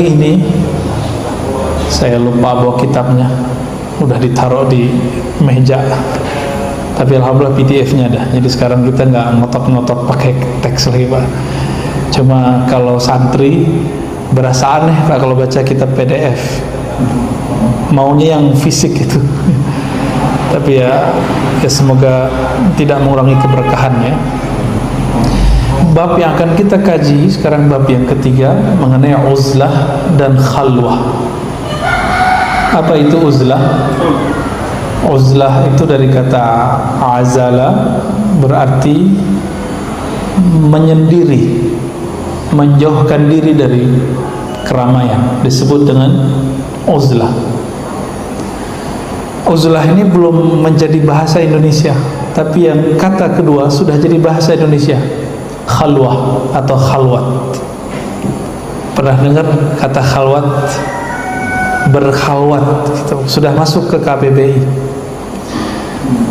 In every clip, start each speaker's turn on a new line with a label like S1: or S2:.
S1: Ini saya lupa bawa kitabnya, udah ditaruh di meja, tapi alhamdulillah PDF-nya ada. Jadi sekarang kita nggak ngotot-ngotot pakai teks lagi, Pak. Cuma kalau santri berasa aneh Pak kalau baca kitab PDF, maunya yang fisik itu. Tapi ya semoga tidak mengurangi keberkahannya. Bab yang akan kita kaji sekarang bab yang ketiga mengenai uzlah dan khalwah. Apa itu uzlah? Uzlah itu dari kata azala, berarti menyendiri, menjauhkan diri dari keramaian, disebut dengan uzlah. Uzlah ini belum menjadi bahasa Indonesia, tapi yang kata kedua sudah jadi bahasa Indonesia, khalwah atau khalwat. Pernah dengar kata khalwat? Berkhalwat gitu. Sudah masuk ke KBBI,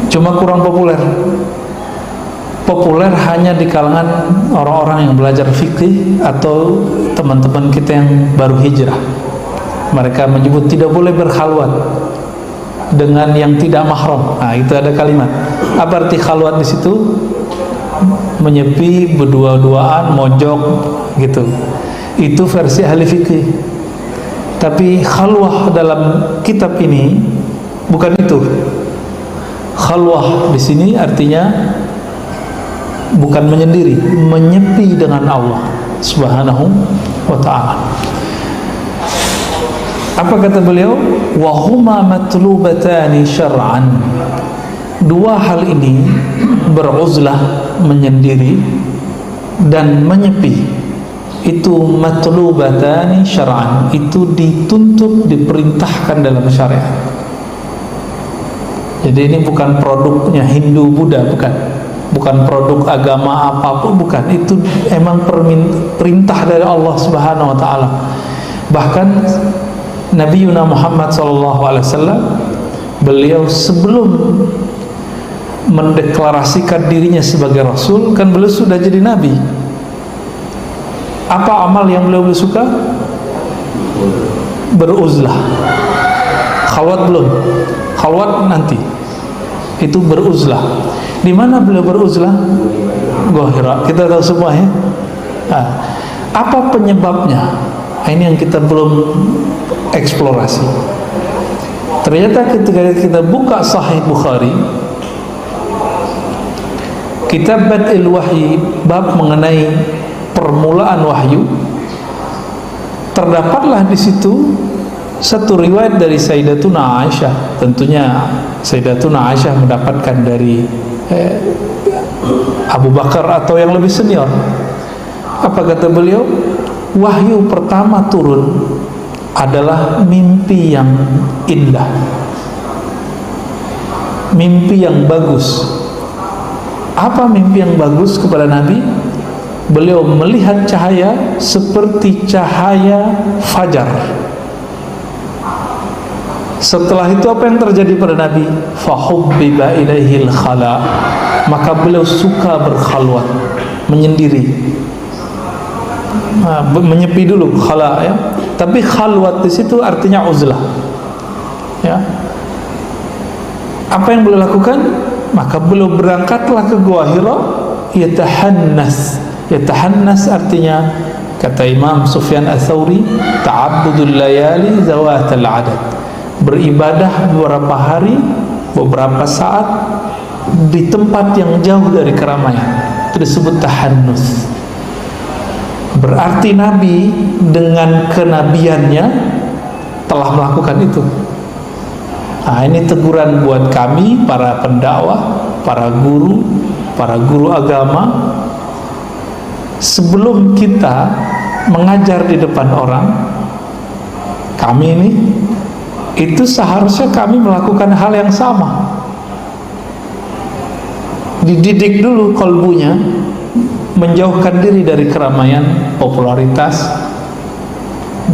S1: cuma kurang populer. Populer hanya di kalangan orang-orang yang belajar fikih atau teman-teman kita yang baru hijrah. Mereka menyebut tidak boleh berkhalwat dengan yang tidak mahram. Nah, itu ada kalimat. Apa arti khalwat di situ? Menyepi, berdua-duaan, mojok gitu. Itu versi ahli fikih. Tapi khalwah dalam kitab ini bukan itu. Khalwah di sini artinya bukan menyendiri, menyepi dengan Allah Subhanahu wa ta'ala. Apa kata beliau? Wa huma matlubatani syar'an. Dua hal ini, beruzlah, menyendiri, dan menyepi, itu matlubatani syar'an, itu dituntut, diperintahkan dalam syariat. Jadi ini bukan produknya Hindu Buddha, bukan produk agama apapun, bukan. Itu emang perintah dari Allah Subhanahu wa ta'ala. Bahkan Nabi Muhammad SAW, beliau sebelum mendeklarasikan dirinya sebagai Rasul, kan beliau sudah jadi Nabi. Apa amal yang beliau suka? Beruzlah. Khalwat belum, khalwat nanti. Itu beruzlah. Di mana beliau beruzlah? Gua Hira. Kita tahu semua ya. Nah, apa penyebabnya? Ini yang kita belum eksplorasi. Ternyata ketika kita buka Sahih Bukhari, kitab Bad'il Wahyi, bab mengenai permulaan wahyu, terdapatlah di situ satu riwayat dari Sayyidatuna Aisyah. Tentunya Sayyidatuna Aisyah mendapatkan dari Abu Bakar atau yang lebih senior. Apa kata beliau? Wahyu pertama turun adalah mimpi yang indah, mimpi yang bagus. Apa mimpi yang bagus kepada Nabi? Beliau melihat cahaya seperti cahaya fajar. Setelah itu apa yang terjadi pada Nabi? Fahubbiba ilaihil khala, maka beliau suka berkhalwat, menyendiri. Nah, menyepi dulu, khala ya. Tapi khalwat di situ artinya uzlah. Ya. Apa yang beliau lakukan? Maka beliau berangkatlah ke Gua Hira, yatahannas. Yatahannas artinya, kata Imam Sufyan Ats-Tsauri, ta'abbudul layali zawatal adad. Beribadah beberapa hari, beberapa saat di tempat yang jauh dari keramaian. Itu disebut tahannus. Berarti Nabi dengan kenabiannya telah melakukan itu. Nah, ini teguran buat kami para pendakwah, para guru agama. Sebelum kita mengajar di depan orang, kami ini, itu seharusnya kami melakukan hal yang sama. Dididik dulu kolbunya, menjauhkan diri dari keramaian, popularitas,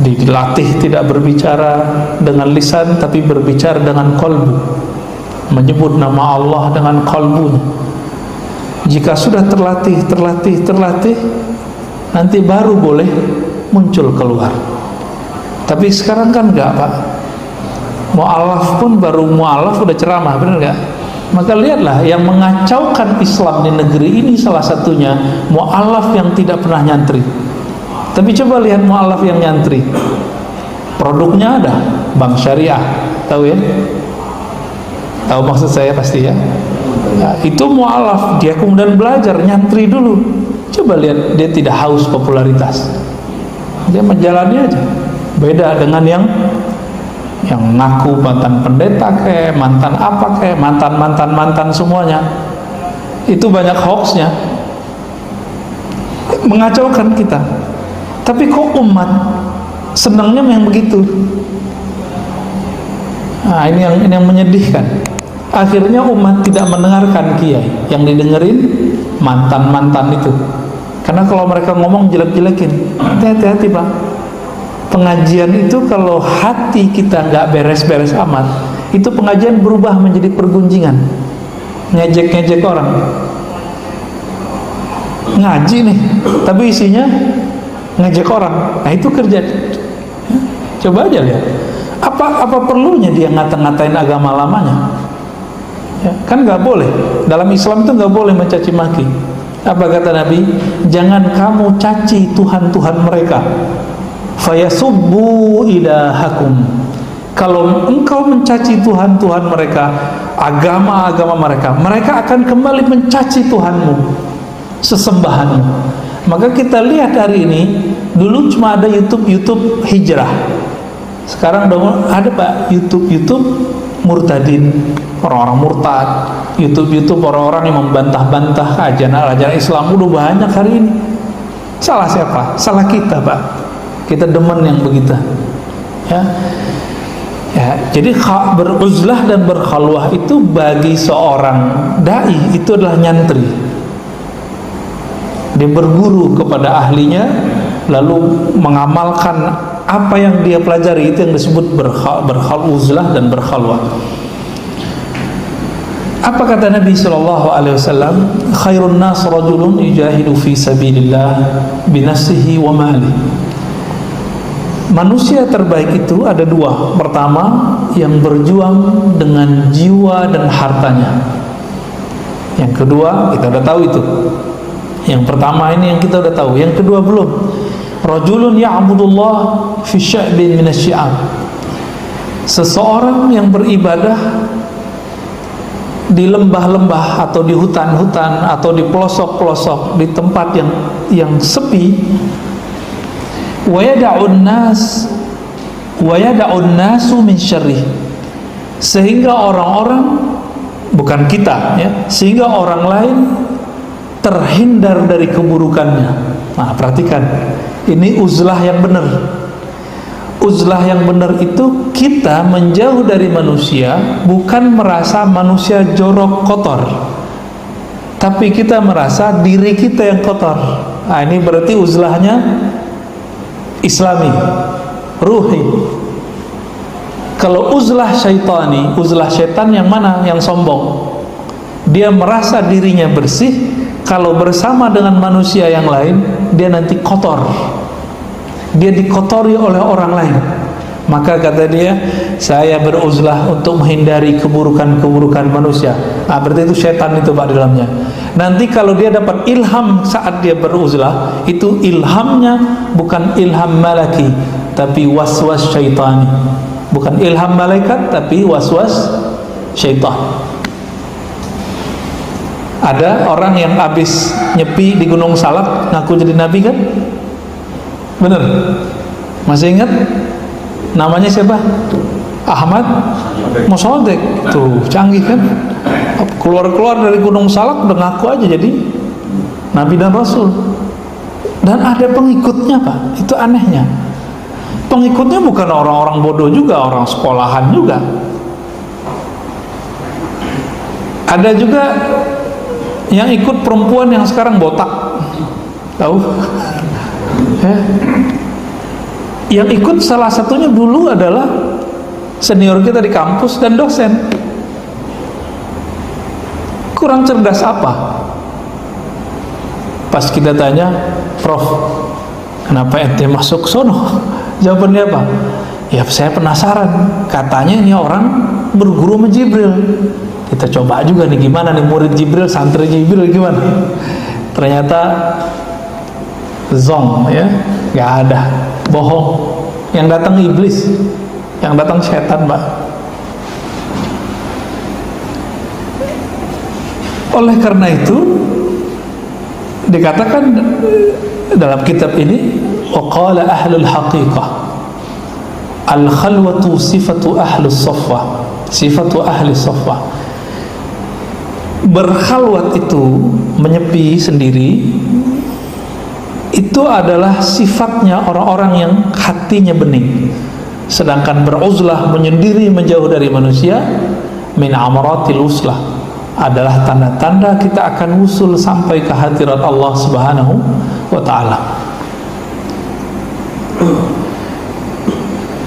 S1: dilatih tidak berbicara dengan lisan tapi berbicara dengan kolbu, menyebut nama Allah dengan kolbunya. Jika sudah terlatih, nanti baru boleh muncul keluar. Tapi sekarang kan enggak, Pak. Mu'alaf pun baru mu'alaf udah ceramah, benar enggak? Maka lihatlah, yang mengacaukan Islam di negeri ini salah satunya mu'alaf yang tidak pernah nyantri. Tapi coba lihat mu'alaf yang nyantri, produknya ada, bank syariah, tahu ya? Tahu maksud saya pasti ya? Nah, itu mu'alaf, dia kemudian belajar, nyantri dulu. Coba lihat, dia tidak haus popularitas, dia menjalani aja. Beda dengan yang ngaku mantan pendeta kayak, mantan apa kayak, mantan semuanya. Itu banyak hoaxnya, mengacaukan kita. Tapi kok umat senangnya yang begitu? Nah, ini yang menyedihkan. Akhirnya umat tidak mendengarkan kiai, yang didengerin mantan itu. Karena kalau mereka ngomong jelek-jelekin, hati-hati Pak. Pengajian itu kalau hati kita nggak beres-beres amat, itu pengajian berubah menjadi pergunjingan, ngejek-ngejek orang. Ngaji nih, tapi isinya ngejek orang. Nah itu kerja. Coba aja lihat. Apa perlunya dia ngata-ngatain agama lamanya? Ya, kan nggak boleh. Dalam Islam itu nggak boleh mencaci maki. Apa kata Nabi? Jangan kamu caci Tuhan-Tuhan mereka. Fayasubbu ilahakum. Kalau engkau mencaci Tuhan-Tuhan mereka, agama-agama mereka, mereka akan kembali mencaci Tuhanmu, sesembahanmu. Maka kita lihat hari ini, dulu cuma ada YouTube hijrah. Sekarang ada Pak, YouTube murtadin, orang-orang murtad, YouTube orang-orang yang membantah-bantah ajaran Islam. Udah banyak hari ini. Salah siapa? Salah kita Pak. Kita demen yang begitu. Ya. Jadi beruzlah dan berkhalwah itu bagi seorang dai itu adalah nyantri. Dia berguru kepada ahlinya, lalu mengamalkan apa yang dia pelajari. Itu yang disebut beruzlah dan berkhalwah. Apa kata Nabi SAW? Khairun nas rajulun yujahidu fi sabilillah binafsihi wa malihi. Manusia terbaik itu ada dua. Pertama, yang berjuang dengan jiwa dan hartanya. Yang kedua, kita udah tahu itu. Yang pertama ini yang kita udah tahu. Yang kedua belum. Rajulun ya'budullah fi sya'bin minasyi'ab. Seseorang yang beribadah di lembah-lembah atau di hutan-hutan atau di pelosok-pelosok, di tempat yang sepi. Wa yada'un nasu min syarrih, sehingga orang-orang, bukan kita ya, sehingga orang lain terhindar dari keburukannya. Nah, perhatikan, ini uzlah yang benar. Uzlah yang benar itu kita menjauh dari manusia, bukan merasa manusia jorok kotor, tapi kita merasa diri kita yang kotor. Nah, ini berarti uzlahnya Islami, ruhi. Kalau uzlah syaitani, uzlah syaitan yang mana? Yang sombong. Dia merasa dirinya bersih, kalau bersama dengan manusia yang lain, dia nanti kotor. Dia dikotori oleh orang lain. Maka kata dia, saya beruzlah untuk menghindari keburukan-keburukan manusia. Nah, berarti itu syaitan itu Pak dalamnya. Nanti kalau dia dapat ilham saat dia beruzlah, itu ilhamnya bukan ilham malaki, tapi waswas syaitani. Bukan ilham malaikat, tapi waswas syaitan. Ada orang yang habis nyepi di Gunung Salak ngaku jadi nabi kan? Bener? Masih ingat? Namanya siapa? Ahmad Mosodek. Tuh, canggih kan? Keluar dari Gunung Salak udah ngaku aja jadi Nabi dan Rasul. Dan ada pengikutnya Pak. Itu anehnya. Pengikutnya bukan orang-orang bodoh juga, orang sekolahan juga. Ada juga yang ikut perempuan yang sekarang botak. Tahu? Yang ikut salah satunya dulu adalah senior kita di kampus dan dosen. Kurang cerdas apa? Pas kita tanya, Prof, kenapa ente masuk sono? Jawabannya apa? Ya saya penasaran, katanya ini orang berguru sama Jibril. Kita coba juga nih, gimana nih murid Jibril, santri Jibril gimana. Ternyata zong ya, nggak ada, bohong. Yang datang iblis, yang datang setan, Pak. Oleh karena itu dikatakan dalam kitab ini, waqala ahlul haqiqah al-khalwatu sifatu ahli saffah, sifatu ahli saffah. Berkhalwat itu, menyepi sendiri, itu adalah sifatnya orang-orang yang hatinya bening. Sedangkan beruzlah, menyendiri, menjauh dari manusia, min amaratil uslah, adalah tanda-tanda kita akan usul sampai ke hadirat Allah Subhanahu wa ta'ala.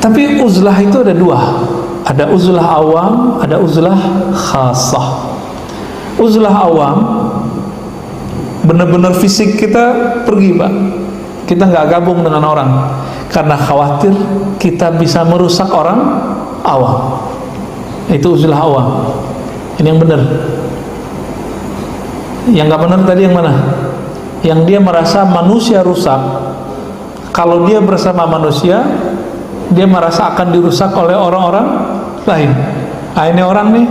S1: Tapi uzlah itu ada dua, ada uzlah awam, ada uzlah khasah. Uzlah awam, benar-benar fisik kita pergi, Pak. Kita nggak gabung dengan orang karena khawatir kita bisa merusak orang awam. Itu uzlah awam. Ini yang benar. Yang nggak benar tadi yang mana? Yang dia merasa manusia rusak. Kalau dia bersama manusia, dia merasa akan dirusak oleh orang-orang lain. Nah, ini orang nih,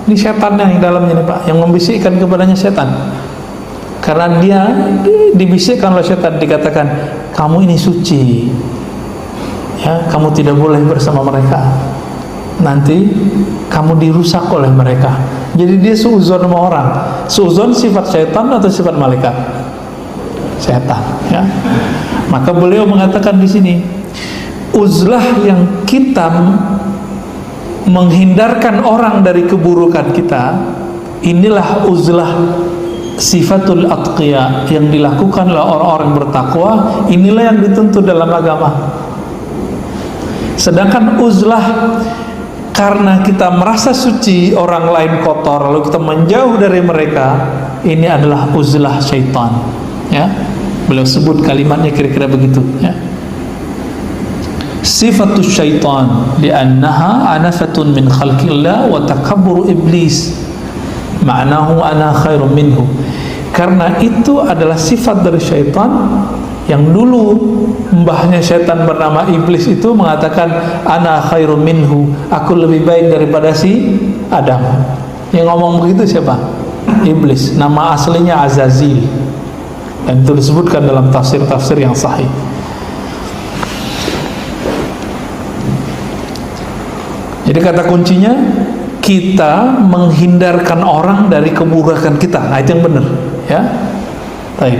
S1: ini setannya yang dalamnya nih, Pak, yang membisikkan kepadanya setan. Karena dia dibisikkan oleh setan, dikatakan kamu ini suci, ya, kamu tidak boleh bersama mereka, nanti kamu dirusak oleh mereka. Jadi dia suuzon sama orang. Suuzon sifat setan atau sifat malaikat? Setan, ya. Maka beliau mengatakan di sini, uzlah yang kita menghindarkan orang dari keburukan kita, inilah uzlah sifatul atqiya yang dilakukan oleh orang-orang bertakwa. Inilah yang dituntut dalam agama. Sedangkan uzlah karena kita merasa suci, orang lain kotor, lalu kita menjauh dari mereka, ini adalah uzlah syaitan, ya. Beliau sebut kalimatnya kira-kira begitu, ya. Sifatus syaitan li'annaha anafatun min khalqillah wa takabburu iblis, ma'nahu ana khairum minhu. Karena itu adalah sifat dari syaitan yang dulu mbahnya syaitan bernama iblis itu mengatakan ana khairum minhu, aku lebih baik daripada si Adam. Yang ngomong begitu siapa? Iblis. Nama aslinya Azazil, dan itu disebutkan dalam tafsir-tafsir yang sahih. Jadi kata kuncinya, kita menghindarkan orang dari keburukan kita. Nah, itu yang benar, ya. Baik.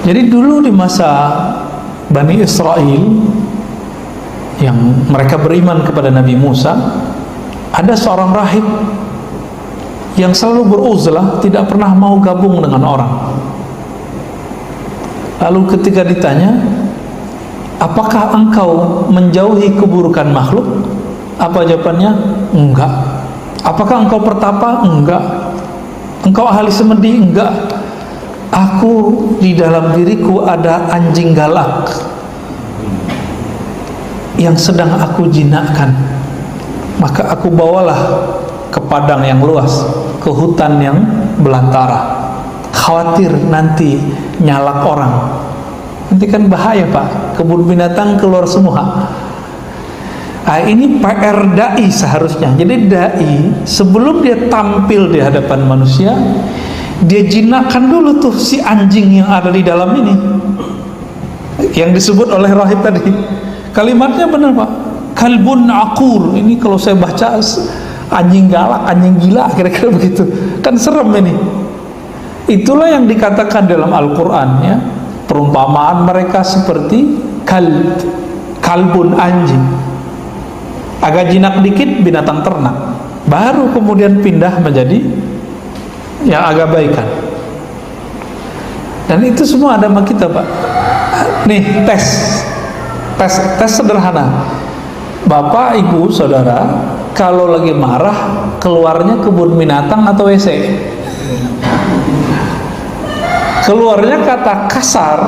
S1: Jadi dulu di masa Bani Israel yang mereka beriman kepada Nabi Musa, ada seorang rahib yang selalu beruzlah, tidak pernah mau gabung dengan orang. Lalu ketika ditanya, apakah engkau menjauhi keburukan makhluk? Apa jawabannya? Enggak. Apakah engkau pertapa? Enggak. Engkau ahli semedi? Enggak. Aku di dalam diriku ada anjing galak yang sedang aku jinakkan. Maka aku bawalah ke padang yang luas, ke hutan yang belantara. Khawatir nanti nyalak orang. Nanti kan bahaya, Pak, kebun binatang keluar semua. Nah, ini PR dai seharusnya. Jadi dai sebelum dia tampil di hadapan manusia, dia jinakkan dulu tuh si anjing yang ada di dalam ini, yang disebut oleh rahib tadi. Kalimatnya benar, Pak, kalbun akur. Ini kalau saya baca anjing galak, anjing gila, kira-kira begitu. Kan serem ini. Itulah yang dikatakan dalam Al-Quran, ya. Perumpamaan mereka seperti kalbun, anjing. Agak jinak dikit binatang ternak, baru kemudian pindah menjadi yang agak baikan. Dan itu semua ada sama kita, Pak. Nih, tes sederhana. Bapak, ibu, saudara, kalau lagi marah, keluarnya kebun binatang atau WC? Keluarnya kata kasar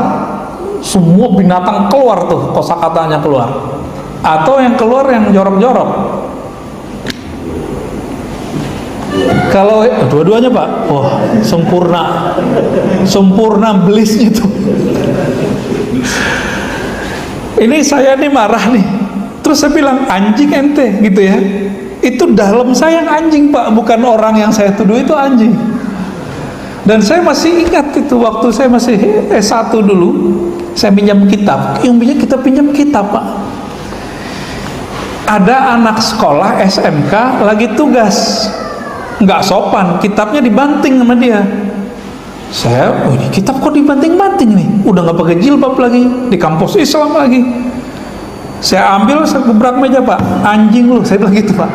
S1: semua binatang keluar tuh, kosakatanya keluar. Atau yang keluar yang jorok-jorok. Kalau dua-duanya Pak, wah sempurna belisnya tuh. Ini saya nih marah nih, terus saya bilang anjing ente gitu ya. Itu dalam saya anjing Pak, bukan orang yang saya tuduh itu anjing. Dan saya masih ingat itu waktu saya masih S1 dulu, saya pinjam kitab, kita pinjam kitab Pak. Ada anak sekolah SMK lagi tugas, nggak sopan, kitabnya dibanting sama dia. Saya, ini kitab kok dibanting-banting nih, udah nggak pakai jilbab lagi, di kampus Islam lagi. Saya ambil, saya gebrak meja Pak, anjing lu, saya bilang gitu Pak.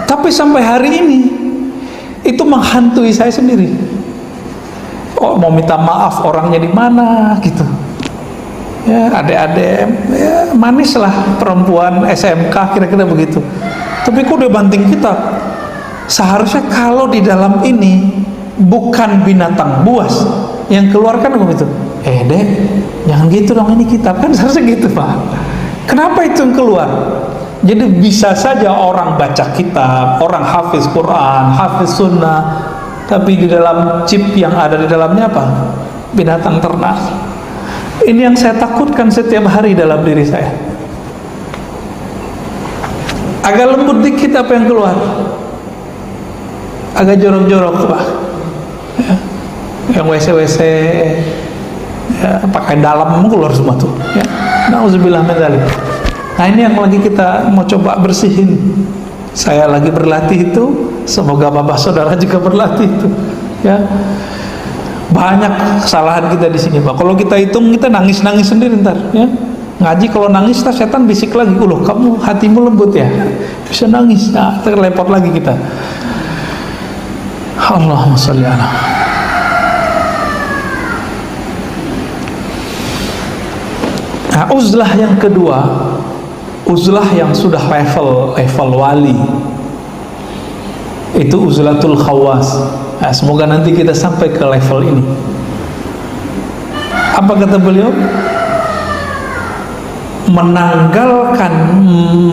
S1: Tapi sampai hari ini itu menghantui saya sendiri. Oh, mau minta maaf orangnya di mana gitu. Ya, adik-adik ya, manis lah perempuan SMK kira-kira begitu. Tapi kok udah banting kitab. Seharusnya kalau di dalam ini bukan binatang buas yang keluarkan begitu. Dek, jangan gitu dong, ini kitab kan seharusnya gitu Pak. Kenapa itu yang keluar? Jadi bisa saja orang baca kitab, orang hafiz Quran, hafiz sunnah, tapi di dalam chip yang ada di dalamnya apa? Binatang ternak. Ini yang saya takutkan setiap hari dalam diri saya. Agak lembut dikit apa yang keluar? Agak jorok-jorok Pak. Ya. Yang WC ya, pakai dalam keluar semua tuh. Ya. Nauzubillah min dzalik. Nah ini yang lagi kita mau coba bersihin. Saya lagi berlatih itu, semoga bapak saudara juga berlatih itu. Ya. Banyak kesalahan kita di sini Pak. Kalau kita hitung kita nangis-nangis sendiri ntar. Ya. Ngaji kalau nangis tak setan bisik lagi. Loh kamu hatimu lembut ya, bisa nangis. Nah terlepot lagi kita. Allahumma sholli ala. Nah, uzlah yang kedua, uzlah yang sudah level wali, itu uzlatul khawas. Nah, semoga nanti kita sampai ke level ini. Apa kata beliau? Menanggalkan,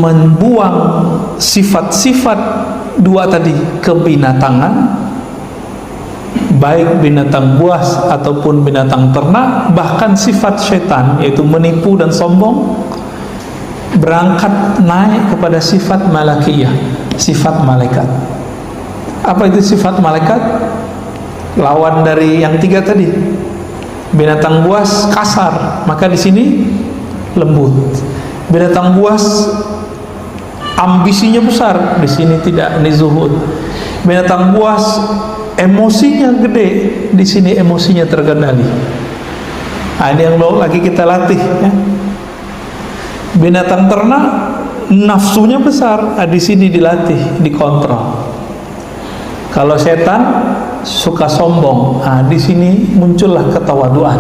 S1: membuang sifat-sifat dua tadi, kebinatangan, baik binatang buas ataupun binatang ternak, bahkan sifat syaitan yaitu menipu dan sombong, berangkat naik kepada sifat malakiyah, sifat malaikat. Apa itu sifat malaikat? Lawan dari yang tiga tadi. Binatang buas kasar, maka di sini lembut. Binatang buas ambisinya besar, di sini tidak, ini zuhud. Binatang buas emosinya gede, di sini emosinya terkendali. Nah, ini yang lagi kita latih ya. Binatang ternak nafsunya besar, di sini dilatih, dikontrol. Kalau setan suka sombong, di sini muncullah ketawaduan.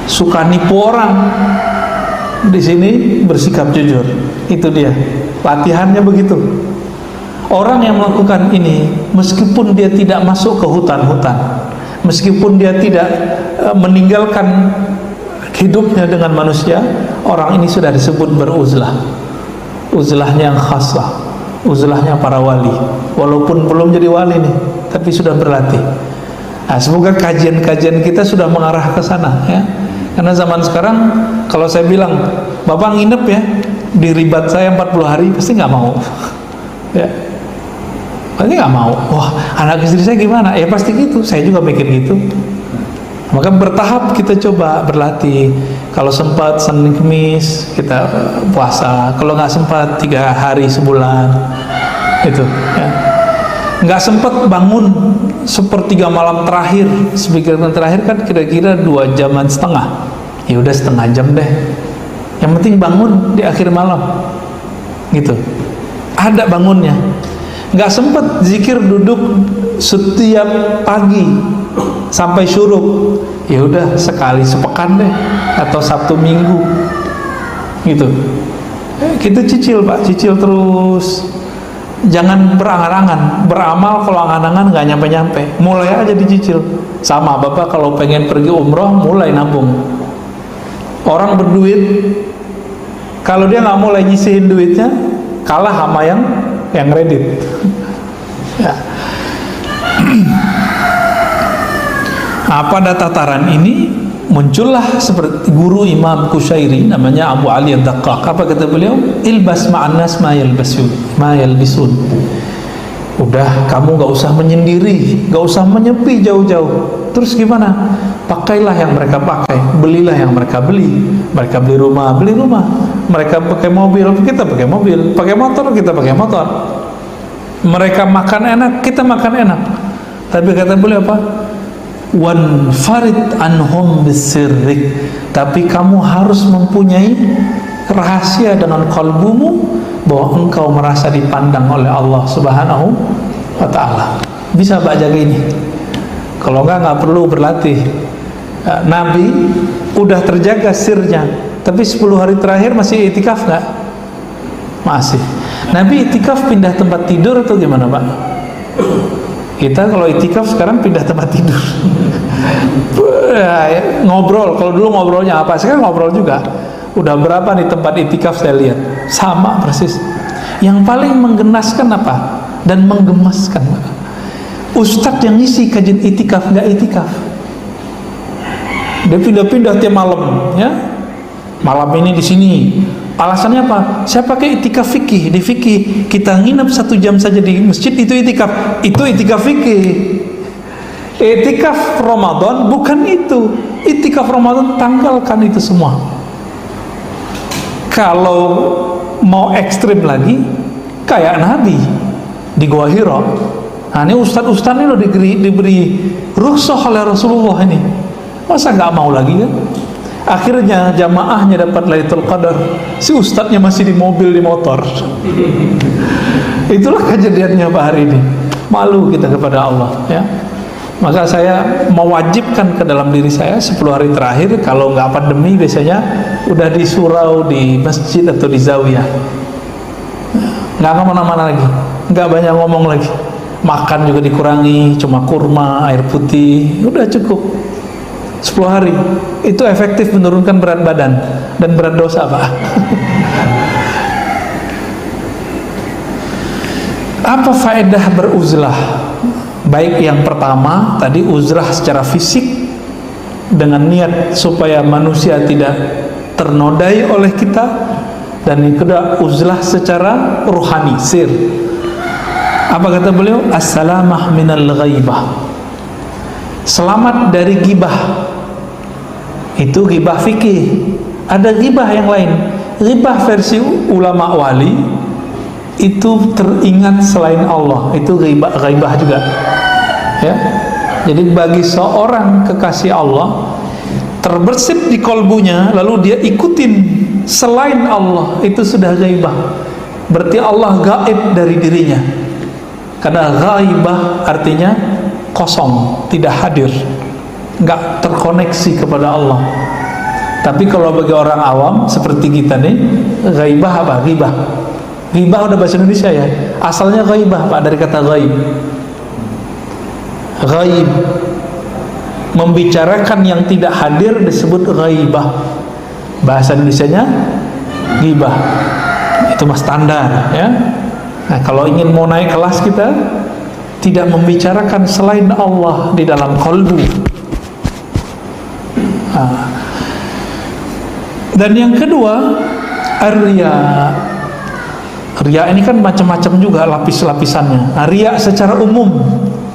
S1: Suka nipu orang, di sini bersikap jujur. Itu dia. Latihannya begitu. Orang yang melakukan ini, meskipun dia tidak masuk ke hutan-hutan, meskipun dia tidak meninggalkan hidupnya dengan manusia, orang ini sudah disebut beruzlah. Uzlahnya yang khaslah, uzlahnya para wali. Walaupun belum jadi wali nih, tapi sudah berlatih. Nah, semoga kajian-kajian kita sudah mengarah ke sana ya. Karena zaman sekarang kalau saya bilang, Bapak nginep ya di ribat saya 40 hari, pasti nggak mau. Ya. Pasti nggak mau. Wah, anak istri saya gimana? Ya pasti gitu. Saya juga mikir gitu. Maka bertahap kita coba berlatih. Kalau sempat Senin Kamis kita puasa. Kalau nggak sempat 3 hari sebulan. Itu. Ya. Nggak sempat bangun sepertiga malam terakhir. Sepikiran terakhir kan kira-kira 2 jaman setengah. Ya udah setengah jam deh. Yang penting bangun di akhir malam. Gitu. Ada bangunnya. Nggak sempat zikir duduk setiap pagi sampai syuruk, ya udah sekali sepekan deh atau Sabtu Minggu gitu. Kita cicil Pak, cicil terus Jangan berangan-angan, beramal kalau angan-angan nggak nyampe-nyampe. Mulai aja dicicil. Sama Bapak kalau pengen pergi umroh, mulai nabung. Orang berduit, kalau dia nggak mulai nyisihin duitnya, kalah sama yang kredit. Ya. Nah, pada tataran ini muncullah seperti guru Imam Qushairi, namanya Abu Ali Ad-Daqqaq. Apa kata beliau? Ilbas ma'an nas ma yalbisun. Udah, kamu gak usah menyendiri, gak usah menyepi jauh-jauh. Terus gimana? Pakailah yang mereka pakai, belilah yang mereka beli. Mereka beli rumah. Mereka pakai mobil, kita pakai mobil. Pakai motor, kita pakai motor. Mereka makan enak, kita makan enak. Tapi kata beliau apa? Wan farid anhum bisirrik. Tapi kamu harus mempunyai rahasia dengan kalbumu bahwa engkau merasa dipandang oleh Allah Subhanahu wa ta'ala. Bisa baca gini. Kalau nggak perlu berlatih. Nabi udah terjaga sirnya, tapi 10 hari terakhir masih itikaf nggak? Masih. Nabi itikaf pindah tempat tidur atau gimana, Pak? Kita kalau itikaf sekarang pindah tempat tidur. Ngobrol, kalau dulu ngobrolnya apa? Sekarang ngobrol juga. Udah berapa nih tempat itikaf saya lihat? Sama persis. Yang paling menggenaskan apa? Dan menggemaskan apa? Ustadz yang ngisi kajian itikaf nggak itikaf. Dia pindah-pindah tiap malam, ya. Malam ini di sini. Alasannya apa? Saya pakai itikaf fikih. Di fikih kita nginep 1 jam saja di masjid, itu itikaf. Itu itikaf fikih. Itikaf Ramadan bukan itu. Itikaf Ramadan tanggalkan itu semua. Kalau mau ekstrim lagi, kayak Nabi di Gua Hira. Nah, ini ustadz-ustadz ini loh diberi rukhsah oleh Rasulullah ini. Masa nggak mau lagi kan? Akhirnya jamaahnya dapat Lailatul Qadar, si ustadznya masih di mobil, di motor. Itulah kejadiannya Pak hari ini. Malu kita kepada Allah, ya. Maka saya mewajibkan ke dalam diri saya 10 hari terakhir, kalau nggak pandemi biasanya udah di surau, di masjid atau di zawiyah. Nggak kemana-mana lagi, nggak banyak ngomong lagi. Makan juga dikurangi, cuma kurma, air putih, udah cukup. 10 hari itu efektif menurunkan berat badan dan berat dosa, Pak. Apa faedah beruzlah? Baik yang pertama tadi, uzlah secara fisik dengan niat supaya manusia tidak ternodai oleh kita, dan yang kedua uzlah secara ruhani, sir. Apa kata beliau? As-salamah minal ghaibah. Selamat dari gibah. Itu gibah fikih. Ada gibah yang lain. Gibah versi ulama wali itu teringat selain Allah, itu ghaibah juga. Ya. Jadi bagi seorang kekasih Allah terbersih di kolbunya, lalu dia ikutin selain Allah, itu sudah ghaibah. Berarti Allah gaib dari dirinya. Karena ghaibah artinya kosong, tidak hadir, nggak terkoneksi kepada Allah. Tapi kalau bagi orang awam seperti kita nih, ghaibah apa? Ghibah. Ghibah udah bahasa Indonesia ya. Asalnya ghaibah, Pak, dari kata ghaib. Ghaib, membicarakan yang tidak hadir disebut ghaibah. Bahasa Indonesianya ghibah. Itu mah standar, ya. Nah, kalau ingin mau naik kelas kita tidak membicarakan selain Allah di dalam qalbu. Nah. Dan yang kedua, ar-riya. Riya ini kan macam-macam juga lapis-lapisannya. Nah, riya secara umum,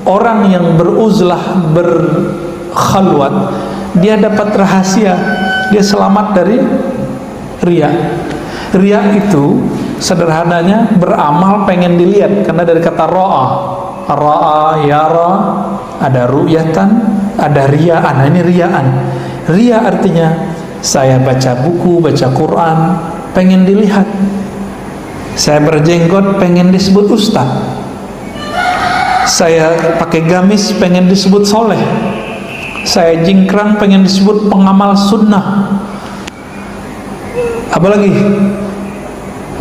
S1: orang yang beruzlah, berkhalwat, dia dapat rahasia, dia selamat dari riya. Riya itu sederhananya beramal pengen dilihat, karena dari kata ra'a, ra'a, yara, ada ru'yatan, ada riya'an. Nah, ini riya'an. Riya artinya saya baca buku, baca Quran, pengen dilihat. Saya berjenggot, pengen disebut ustaz. Saya pakai gamis, pengen disebut soleh. Saya jingkrang, pengen disebut pengamal sunnah. Apalagi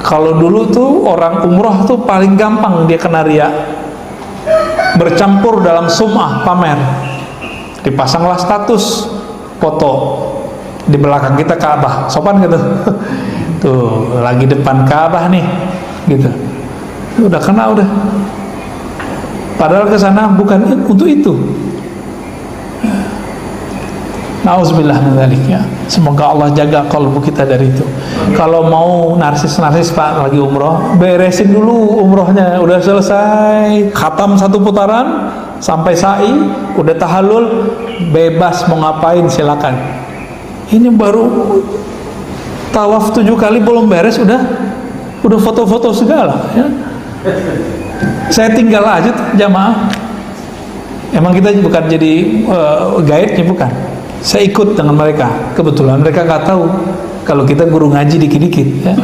S1: Kalau dulu tuh orang umroh tuh paling gampang dia kena riya, bercampur dalam sum'ah, pamer. Dipasanglah status foto di belakang kita Ka'bah, sopan gitu. Tuh lagi depan Ka'bah nih, gitu. Udah kena udah. Padahal ke sana bukan untuk itu. Nauzubillah min dzalik ya. Semoga Allah jaga kalbu kita dari itu. Kalau mau narsis-narsis Pak lagi umroh, beresin dulu umrohnya. Udah selesai, khatam satu putaran sampai sa'i, udah tahallul, bebas mau ngapain silakan. Ini baru tawaf 7 kali belum beres udah foto-foto segala ya. Saya tinggal aja tuh jamaah. Emang kita bukan jadi guide-nya, bukan. Saya ikut dengan mereka. Kebetulan mereka nggak tahu kalau kita guru ngaji dikit-dikit ya.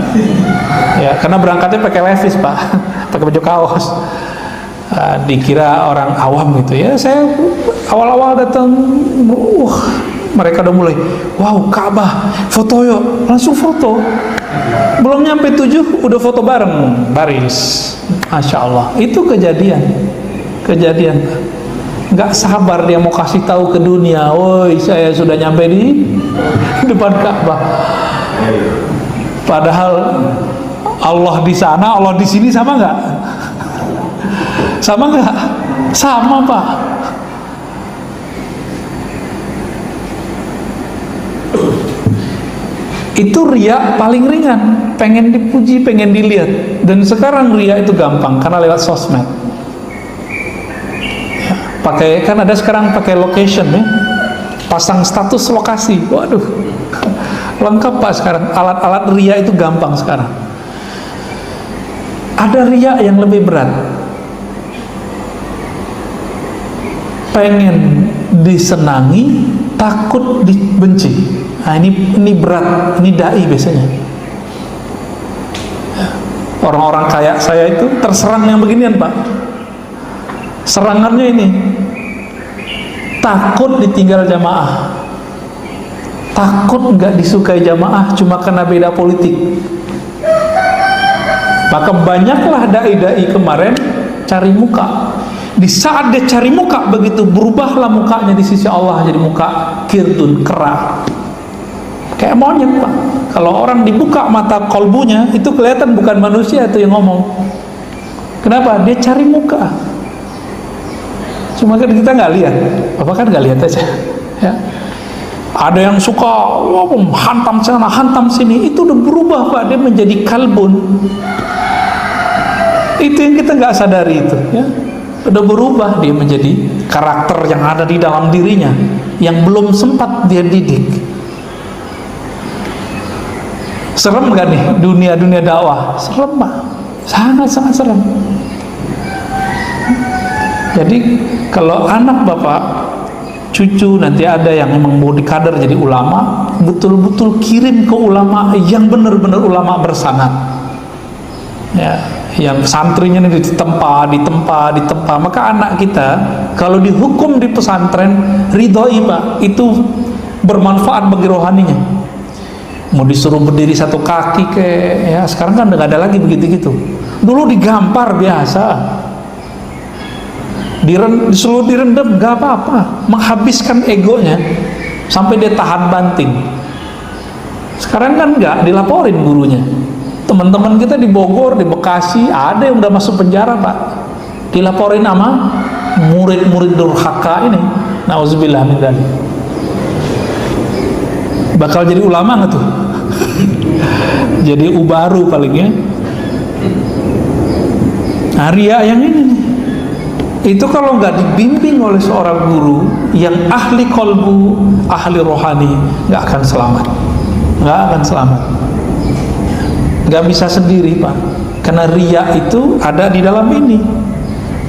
S1: Ya, karena berangkatnya pakai levis Pak, pakai baju kaos. Dikira orang awam gitu ya. Saya awal-awal datang, mereka udah mulai, wow Ka'bah, foto yuk, langsung foto. Belum nyampe 7 udah foto bareng, baris. Masya Allah, itu kejadian. Nggak sabar dia mau kasih tahu ke dunia, woi saya sudah nyampe di depan Ka'bah. Padahal Allah di sana, Allah di sini sama nggak? Sama nggak? Sama Pak. Itu riya paling ringan, pengen dipuji, pengen dilihat. Dan sekarang riya itu gampang karena lewat sosmed. Pakai, kan ada sekarang pakai location ya, pasang status lokasi. Waduh, lengkap Pak sekarang. Alat-alat riya itu gampang sekarang. Ada riya yang lebih berat, pengen disenangi, takut dibenci. Nah ini berat, ini dai biasanya. Orang-orang kayak saya itu terserang yang beginian Pak. Serangannya ini takut ditinggal jamaah, takut nggak disukai jamaah cuma karena beda politik. Maka banyaklah dai-dai kemarin cari muka. Di saat dia cari muka, begitu berubahlah mukanya di sisi Allah jadi muka kirdun, kera, kayak monyet Pak. Kalau orang dibuka mata kolbunya itu kelihatan bukan manusia itu yang ngomong. Kenapa? Dia cari muka. Cuma kan kita nggak lihat, Bapak kan nggak lihat aja ya. Ada yang suka hantam sana, hantam sini, itu udah berubah Pak, dia menjadi kalbun. Itu yang kita nggak sadari itu ya. Udah berubah dia menjadi karakter yang ada di dalam dirinya yang belum sempat dia didik. Serem gak nih dunia dakwah? Serem Pak, sangat serem. Jadi kalau anak Bapak, cucu nanti ada yang memang mau dikader jadi ulama, betul-betul kirim ke ulama yang benar-benar ulama bersanad ya, yang santrinya ini ditempa. Maka anak kita kalau dihukum di pesantren ridhoi Pak, itu bermanfaat bagi rohaninya. Mau disuruh berdiri satu kaki ya, sekarang kan nggak ada lagi begitu-gitu. Dulu digampar biasa, disuruh direndam nggak apa-apa, menghabiskan egonya sampai dia tahan banting. Sekarang kan nggak, dilaporin gurunya. Teman-teman kita di Bogor, di Bekasi ada yang udah masuk penjara Pak, dilaporin sama murid-murid durhaka ini. Nauzubillah min dzalik. Bakal jadi ulama nggak tuh? Jadi ubaru palingnya. Nah, riya yang ini nih, itu kalau nggak dibimbing oleh seorang guru yang ahli kolbu, ahli rohani, nggak akan selamat. Nggak bisa sendiri Pak, karena riya itu ada di dalam ini.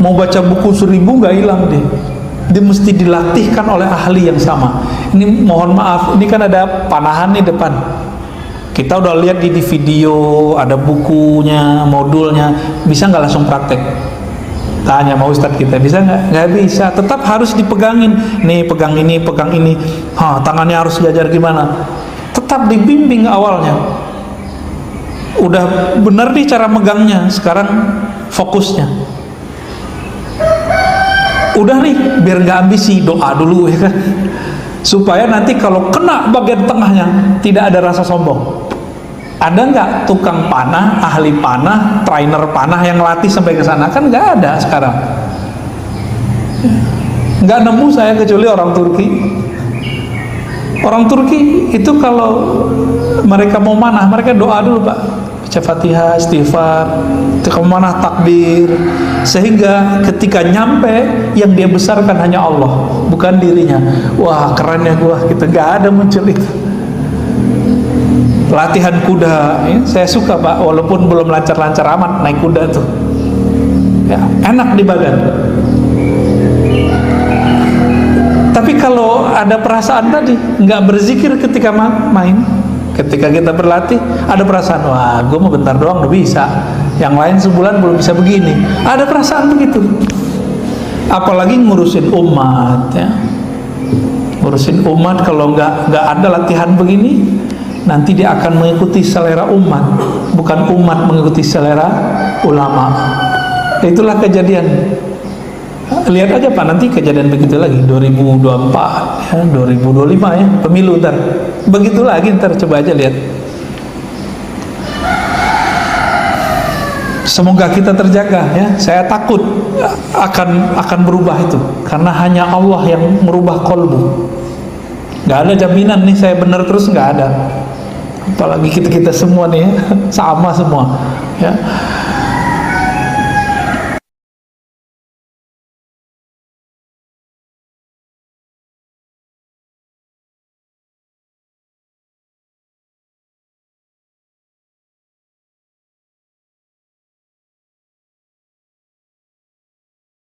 S1: Mau baca buku 1000 nggak hilang dia mesti dilatihkan oleh ahli yang sama. Ini mohon maaf, ini kan ada panahan nih depan, kita udah lihat di video, ada bukunya, modulnya, bisa nggak langsung praktek? Tanya sama Ustadz kita, bisa nggak? Nggak bisa, tetap harus dipegangin. Nih pegang ini, tangannya harus diajar gimana. Tetap dibimbing awalnya. udah benar nih cara megangnya, sekarang fokusnya udah nih, biar nggak ambisi, doa dulu ya kan, supaya nanti kalau kena bagian tengahnya tidak ada rasa sombong. Ada nggak tukang panah, ahli panah, trainer panah yang latih sampai ke sana? Kan nggak ada sekarang. Nggak nemu saya kecuali orang Turki. Orang Turki itu kalau mereka mau manah, mereka doa dulu Pak, baca Fatihah, istighfar, ketika manah takbir, sehingga ketika nyampe yang dia besarkan hanya Allah, bukan dirinya. Wah kerennya gua, kita nggak ada muncul itu. Latihan kuda, ya, saya suka Pak, walaupun belum lancar-lancar amat naik kuda tuh, ya, enak di badan. Tapi kalau ada perasaan tadi, nggak berzikir ketika main, ketika kita berlatih, ada perasaan, wah gue mau bentar doang udah bisa, yang lain sebulan belum bisa begini, ada perasaan begitu. Apalagi ngurusin umat, ya, ngurusin umat, kalau nggak ada latihan begini, nanti dia akan mengikuti selera umat, bukan umat mengikuti selera ulama. Itulah kejadian. Lihat aja Pak, nanti kejadian begitu lagi 2024 ya, 2025 ya, pemilu ntar begitu lagi, ntar coba aja lihat. Semoga kita terjaga ya. Saya takut akan berubah itu, karena hanya Allah yang merubah kolbu. Nggak ada jaminan nih saya benar terus, nggak ada. Apalagi kita semua nih ya, sama semua ya.